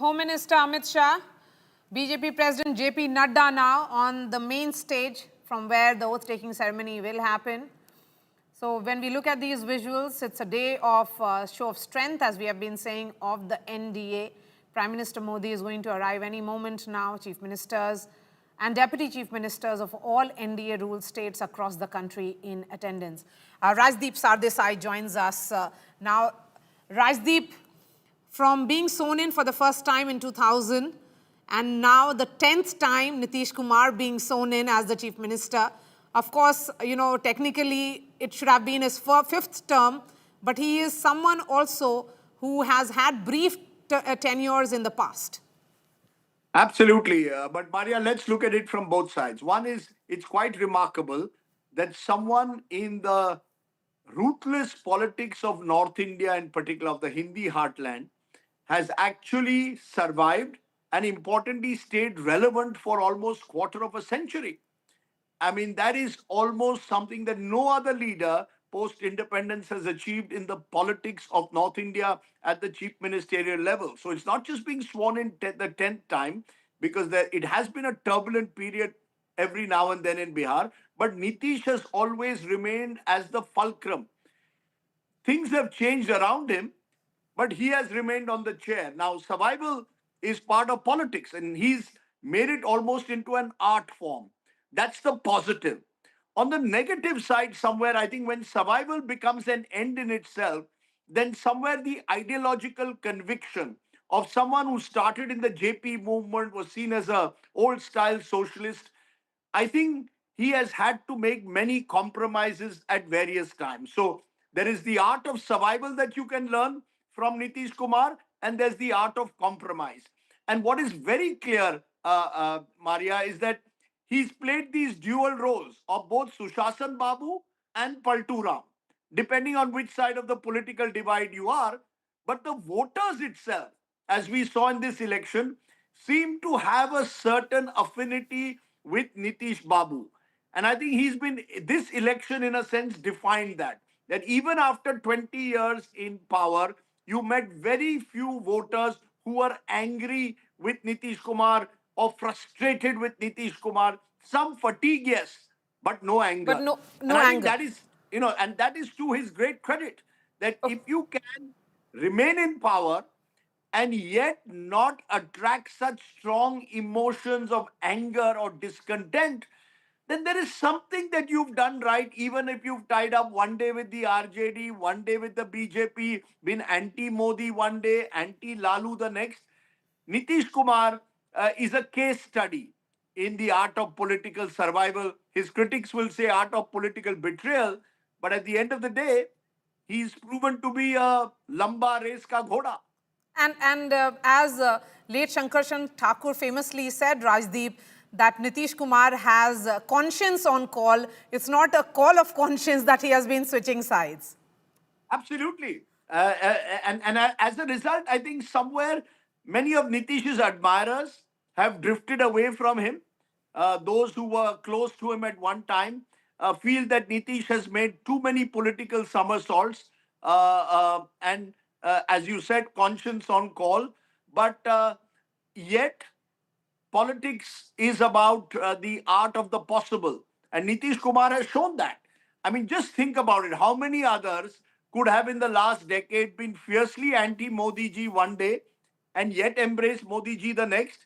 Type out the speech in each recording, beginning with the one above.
Home Minister Amit Shah, BJP President JP Nadda now on the main stage from where the oath-taking ceremony will happen. So when we look at these visuals, it's a day of show of strength, as we have been saying, of the NDA. Prime Minister Modi is going to arrive any moment now. Chief Ministers and Deputy Chief Ministers of all NDA ruled states across the country in attendance. Rajdeep Sardesai joins us now. Rajdeep, from being sworn in for the first time in 2000 and now the 10th time Nitish Kumar being sworn in as the Chief Minister. Of course, technically it should have been his fifth term, but he is someone also who has had brief tenures in the past. Absolutely. But Maria, let's look at it from both sides. One is, it's quite remarkable that someone in the ruthless politics of North India, in particular of the Hindi heartland, has actually survived and importantly stayed relevant for almost quarter of a century. I mean, that is almost something that no other leader post-independence has achieved in the politics of North India at the chief ministerial level. So it's not just being sworn in the 10th time, because it has been a turbulent period every now and then in Bihar, but Nitish has always remained as the fulcrum. Things have changed around him, but he has remained on the chair. Now, survival is part of politics, and he's made it almost into an art form. That's the positive. On the negative side, somewhere, I think when survival becomes an end in itself, then somewhere the ideological conviction of someone who started in the JP movement, was seen as a old style socialist. I think he has had to make many compromises at various times. So there is the art of survival that you can learn from Nitish Kumar, and there's the art of compromise. And what is very clear, Maria, is that he's played these dual roles of both Sushasan Babu and Paltu Ram, depending on which side of the political divide you are. But the voters itself, as we saw in this election, seem to have a certain affinity with Nitish Babu. And I think this election in a sense defined that even after 20 years in power, you met very few voters who were angry with Nitish Kumar or frustrated with Nitish Kumar. Some fatigue, yes, but no anger. But no And I think anger. that is, and that is to his great credit, that if you can remain in power and yet not attract such strong emotions of anger or discontent, then there is something that you've done right, even if you've tied up one day with the RJD, one day with the BJP, been anti-Modi one day, anti-Lalu the next. Nitish Kumar is a case study in the art of political survival. His critics will say art of political betrayal, but at the end of the day, he's proven to be a lamba race ka ghoda. And as late Shankarshan Thakur famously said, Rajdeep, that Nitish Kumar has conscience on call. It's not a call of conscience that he has been switching sides. Absolutely. And as a result, I think somewhere many of Nitish's admirers have drifted away from him. Those who were close to him at one time feel that Nitish has made too many political somersaults. And as you said, conscience on call. But yet, politics is about the art of the possible. And Nitish Kumar has shown that. I mean, just think about it. How many others could have in the last decade been fiercely anti-Modi ji one day and yet embrace Modi ji the next,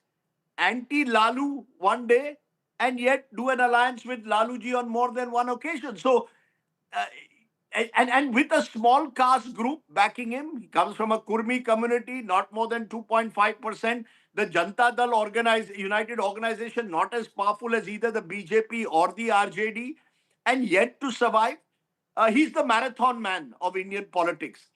anti-Lalu one day and yet do an alliance with Lalu ji on more than one occasion? So, uh, and with a small caste group backing him, he comes from a Kurmi community, not more than 2.5%. The Janata Dal United Organization, not as powerful as either the BJP or the RJD, and yet to survive. He's the marathon man of Indian politics.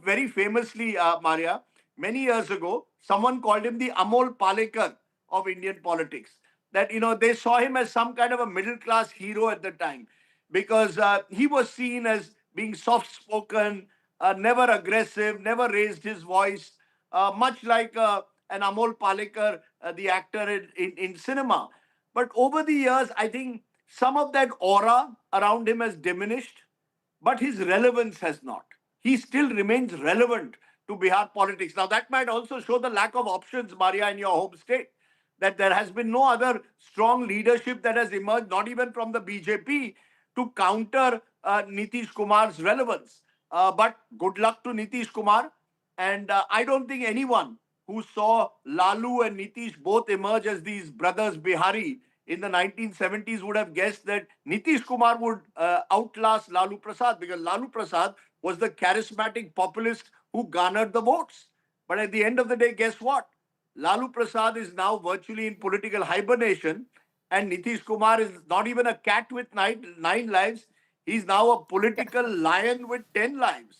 Very famously, Maria, many years ago, someone called him the Amol Palekar of Indian politics. That, they saw him as some kind of a middle class hero at the time, because he was seen as being soft spoken, never aggressive, never raised his voice, much like an Amol Palekar, the actor in cinema. But over the years, I think some of that aura around him has diminished, but his relevance has not. He still remains relevant to Bihar politics. Now, that might also show the lack of options, Maria, in your home state, that there has been no other strong leadership that has emerged, not even from the BJP, to counter Nitish Kumar's relevance. But good luck to Nitish Kumar. And I don't think anyone who saw Lalu and Nitish both emerge as these brothers Bihari in the 1970s would have guessed that Nitish Kumar would outlast Lalu Prasad, because Lalu Prasad was the charismatic populist who garnered the votes. But at the end of the day, guess what? Lalu Prasad is now virtually in political hibernation, and Nitish Kumar is not even a cat with nine lives. He's now a political lion with 10 lives.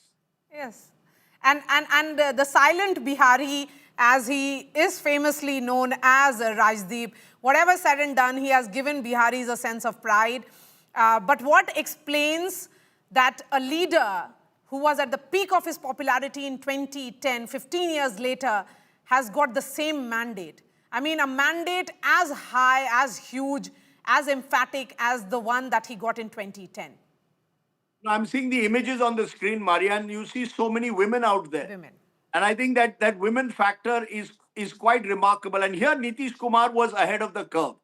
Yes. And the silent Bihari, as he is famously known as Rajdeep, whatever said and done, he has given Biharis a sense of pride. But what explains that a leader who was at the peak of his popularity in 2010, 15 years later, has got the same mandate? I mean, a mandate as high, as huge, as emphatic as the one that he got in 2010. I'm seeing the images on the screen, Marianne. You see so many women out there. Women. And I think that women factor is quite remarkable. And here Nitish Kumar was ahead of the curve.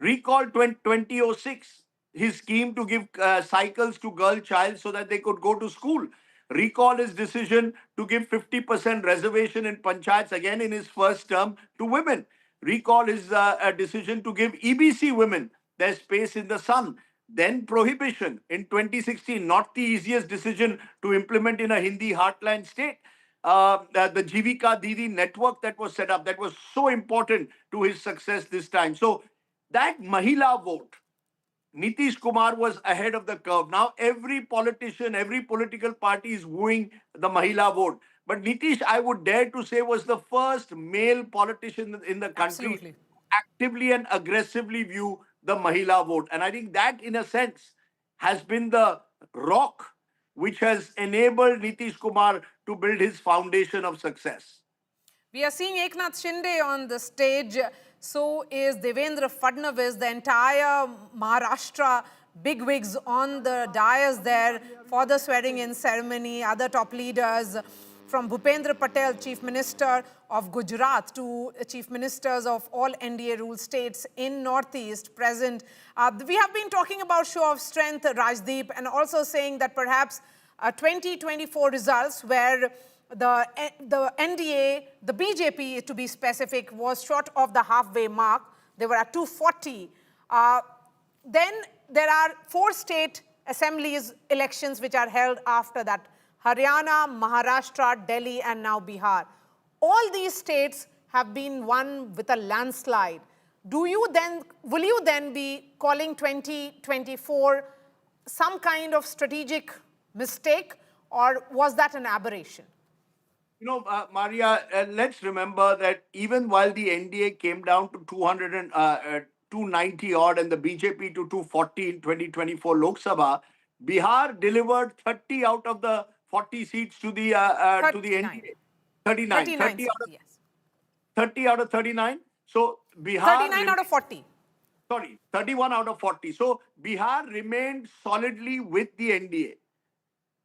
Recall 2006, his scheme to give cycles to girl child so that they could go to school. Recall his decision to give 50% reservation in panchayats again in his first term to women. Recall his decision to give EBC women their space in the sun. Then prohibition in 2016, not the easiest decision to implement in a Hindi heartland state. The Jivika Didi network that was set up, that was so important to his success this time. So that Mahila vote, Nitish Kumar was ahead of the curve. Now every politician, every political party is wooing the Mahila vote. But Nitish, I would dare to say, was the first male politician in the country Absolutely. actively and aggressively view the Mahila vote. And I think that, in a sense, has been the rock which has enabled Nitish Kumar to build his foundation of success. We are seeing Eknath Shinde on the stage. So is Devendra Fadnavis, the entire Maharashtra bigwigs on the dais there for the swearing-in ceremony. Other top leaders, from Bhupendra Patel, Chief Minister of Gujarat, to Chief Ministers of all NDA-ruled states in Northeast present. We have been talking about show of strength, Rajdeep, and also saying that perhaps 2024 results where the NDA, the BJP to be specific, was short of the halfway mark. They were at 240. Then there are 4 state assemblies elections which are held after that. Haryana, Maharashtra, Delhi, and now Bihar. All these states have been won with a landslide. Will you then be calling 2024 some kind of strategic mistake, or was that an aberration? You know, Maria, let's remember that even while the NDA came down to 290 odd and the BJP to 240 in 2024 Lok Sabha, Bihar delivered 30 out of the 40 seats to the NDA. 39. 39, yes. 30 out of 39. So Bihar 39 out of 40. Sorry, 31 out of 40. So Bihar remained solidly with the NDA.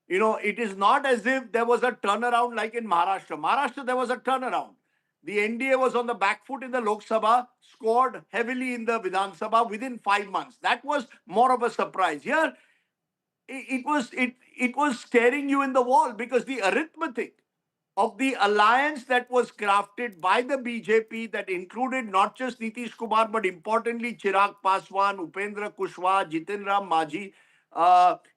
You know, it is not as if there was a turnaround like in Maharashtra. Maharashtra, there was a turnaround. The NDA was on the back foot in the Lok Sabha, scored heavily in the Vidhan Sabha within 5 months. That was more of a surprise. Here, it was staring you in the wall, because the arithmetic of the alliance that was crafted by the BJP, that included not just Nitish Kumar, but importantly Chirag Paswan, Upendra Kushwaha, Jitin Ram Majhi,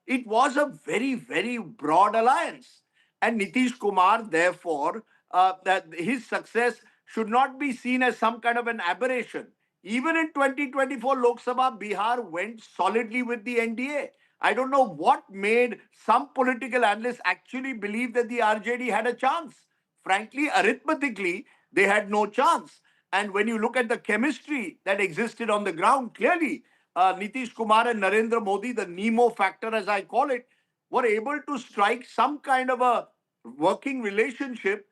it was a very, very broad alliance. And Nitish Kumar, therefore, that his success should not be seen as some kind of an aberration. Even in 2024 Lok Sabha, Bihar went solidly with the NDA. I don't know what made some political analysts actually believe that the RJD had a chance. Frankly, arithmetically, they had no chance. And when you look at the chemistry that existed on the ground, clearly, Nitish Kumar and Narendra Modi, the Nemo factor as I call it, were able to strike some kind of a working relationship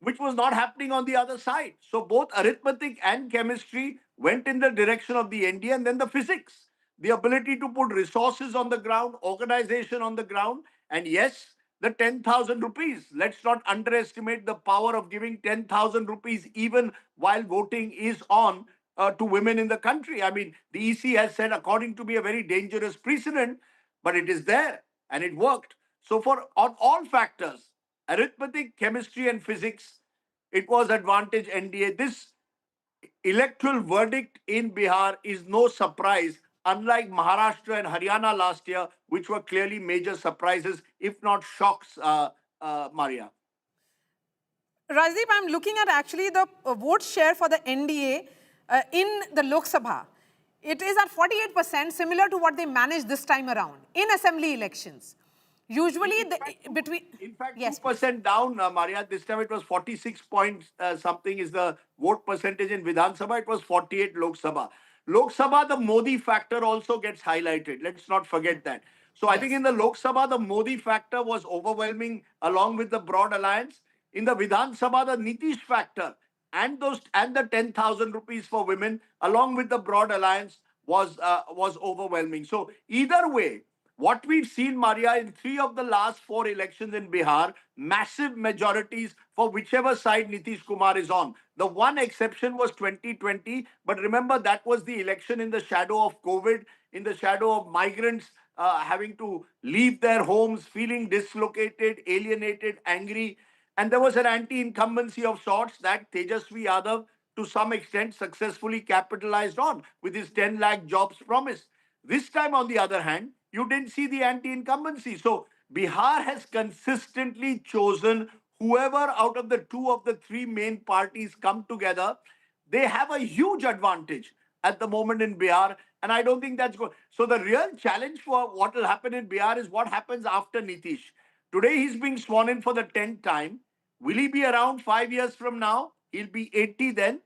which was not happening on the other side. So both arithmetic and chemistry went in the direction of the NDA, and then the physics, the ability to put resources on the ground, organization on the ground. And yes, the 10,000 rupees. Let's not underestimate the power of giving 10,000 rupees even while voting is on to women in the country. I mean, the EC has said, according to me, a very dangerous precedent, but it is there and it worked. So, for on all factors, arithmetic, chemistry, and physics, it was advantage NDA. This electoral verdict in Bihar is no surprise, unlike Maharashtra and Haryana last year, which were clearly major surprises, if not shocks, Maria. Rajdeep, I'm looking at actually the vote share for the NDA in the Lok Sabha. It is at 48%, similar to what they managed this time around in assembly elections. Usually, In fact, yes, 2% down, Maria. This time it was 46 point something is the vote percentage in Vidhan Sabha. It was 48 Lok Sabha. Lok Sabha, the Modi factor also gets highlighted. Let's not forget that. So I think Yes. in the Lok Sabha, the Modi factor was overwhelming along with the broad alliance. In the Vidhan Sabha, the Nitish factor and the 10,000 rupees for women along with the broad alliance was overwhelming. So either way, what we've seen, Maria, in 3 of the last 4 elections in Bihar, massive majorities for whichever side Nitish Kumar is on. The one exception was 2020, but remember that was the election in the shadow of COVID, in the shadow of migrants having to leave their homes, feeling dislocated, alienated, angry. And there was an anti-incumbency of sorts that Tejasvi Yadav, to some extent, successfully capitalized on with his 10 lakh jobs promise. This time, on the other hand, you didn't see the anti-incumbency. So Bihar has consistently chosen whoever out of the 2 of the 3 main parties come together. They have a huge advantage at the moment in Bihar, and I don't think that's good. So the real challenge for what will happen in Bihar is what happens after Nitish. Today he's being sworn in for the 10th time. Will he be around 5 years from now? He'll be 80 then.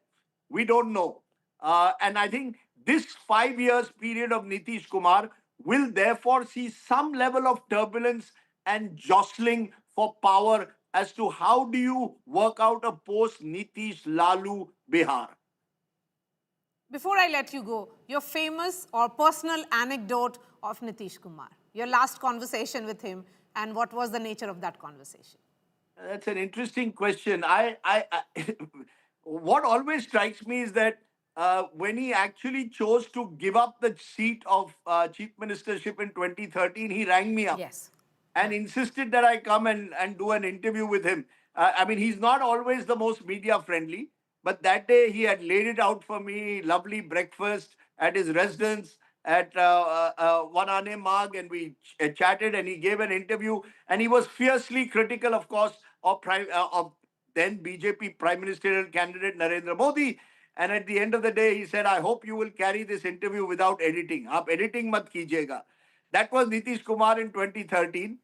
We don't know. And I think this 5 years period of Nitish Kumar will therefore see some level of turbulence and jostling for power as to how do you work out a post Nitish Lalu Bihar. Before I let you go, your famous or personal anecdote of Nitish Kumar, your last conversation with him, and what was the nature of that conversation? That's an interesting question. What always strikes me is that when he actually chose to give up the seat of chief ministership in 2013, he rang me up Yes. and insisted that I come and do an interview with him. I mean, he's not always the most media friendly, but that day he had laid it out for me, lovely breakfast at his residence at Wanane Marg, and we chatted and he gave an interview. And he was fiercely critical, of course, of then BJP Prime Ministerial candidate Narendra Modi. And at the end of the day, he said, I hope you will carry this interview without editing. Aap editing mat kijega. That was Nitish Kumar in 2013.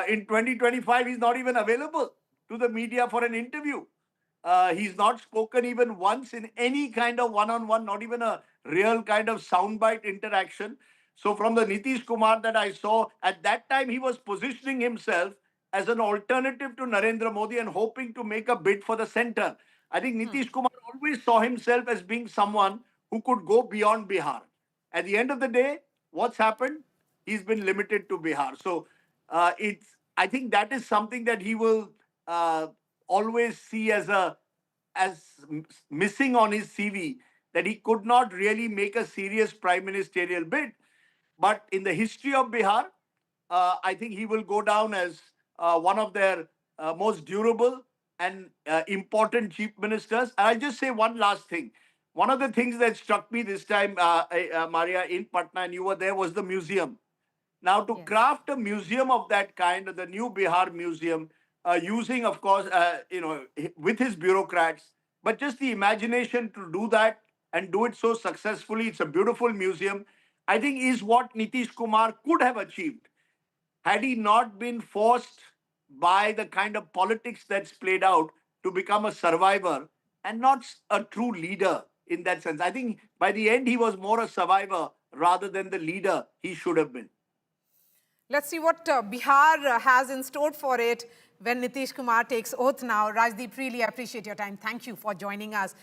In 2025, he's not even available to the media for an interview. He's not spoken even once in any kind of one-on-one, not even a real kind of soundbite interaction. So from the Nitish Kumar that I saw, at that time, he was positioning himself as an alternative to Narendra Modi and hoping to make a bid for the center. I think Nitish Kumar always saw himself as being someone who could go beyond Bihar. At the end of the day, what's happened? He's been limited to Bihar. So I think that is something that he will always see as missing on his CV, that he could not really make a serious prime ministerial bid. But in the history of Bihar, I think he will go down as one of their most durable and important chief ministers. And I'll just say one last thing. One of the things that struck me this time, Maria, in Patna, and you were there, was the museum. Now, to Yes. craft a museum of that kind, the new Bihar Museum, using, of course, with his bureaucrats, but just the imagination to do that and do it so successfully, it's a beautiful museum, I think is what Nitish Kumar could have achieved had he not been forced by the kind of politics that's played out to become a survivor and not a true leader in that sense. I think by the end, he was more a survivor rather than the leader he should have been. Let's see what Bihar has in store for it when Nitish Kumar takes oath now. Rajdeep, really appreciate your time. Thank you for joining us.